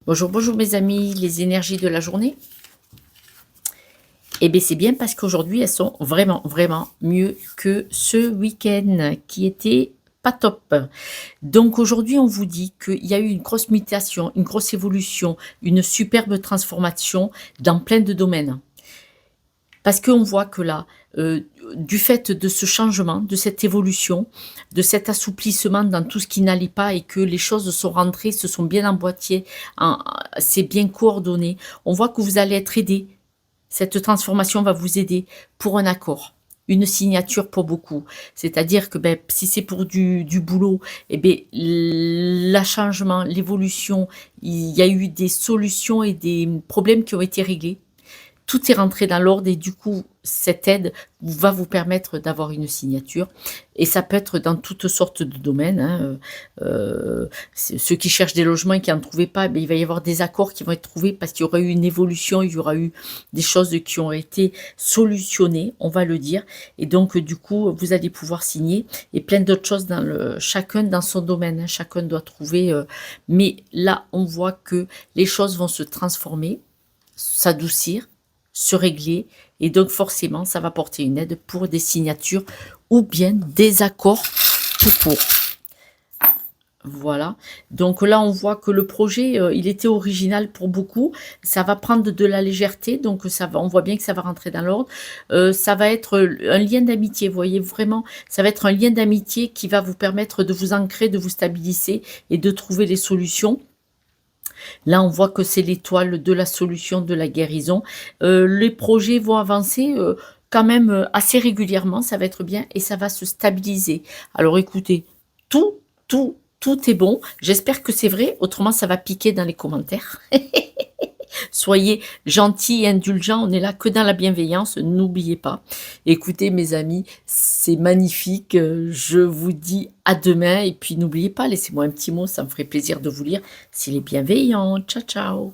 Bonjour, bonjour mes amis, les énergies de la journée. Eh bien c'est bien parce qu'aujourd'hui elles sont vraiment, vraiment mieux que ce week-end qui était pas top. Donc aujourd'hui on vous dit qu'il y a eu une grosse mutation, une grosse évolution, une superbe transformation dans plein de domaines. Parce qu'on voit que là, du fait de ce changement, de cette évolution, de cet assouplissement dans tout ce qui n'allait pas et que les choses sont rentrées, se sont bien emboîtées, c'est bien coordonné, on voit que vous allez être aidé. Cette transformation va vous aider pour un accord, une signature pour beaucoup. C'est-à-dire que si c'est pour du boulot, le changement, l'évolution, il y a eu des solutions et des problèmes qui ont été réglés. Tout est rentré dans l'ordre et du coup, cette aide va vous permettre d'avoir une signature. Et ça peut être dans toutes sortes de domaines. Ceux qui cherchent des logements et qui n'en trouvaient pas, il va y avoir des accords qui vont être trouvés parce qu'il y aura eu une évolution, il y aura eu des choses qui ont été solutionnées, on va le dire. Et donc, du coup, vous allez pouvoir signer et plein d'autres choses chacun dans son domaine. Chacun doit trouver. Mais là, on voit que les choses vont se transformer, s'adoucir, se régler et donc forcément ça va porter une aide pour des signatures ou bien des accords tout court. Voilà, donc là on voit que le projet il était original pour beaucoup, ça va prendre de la légèreté, donc ça va, on voit bien que ça va rentrer dans l'ordre. Ça va être un lien d'amitié, vous voyez vraiment, ça va être un lien d'amitié qui va vous permettre de vous ancrer, de vous stabiliser et de trouver les solutions. Là, on voit que c'est l'étoile de la solution, de la guérison. Les projets vont avancer quand même assez régulièrement, ça va être bien et ça va se stabiliser. Alors écoutez, tout est bon. J'espère que c'est vrai, autrement ça va piquer dans les commentaires. Soyez gentils et indulgents, on n'est là que dans la bienveillance, n'oubliez pas. Écoutez mes amis, c'est magnifique, je vous dis à demain et puis n'oubliez pas, laissez-moi un petit mot, ça me ferait plaisir de vous lire. S'il est bienveillant, ciao ciao.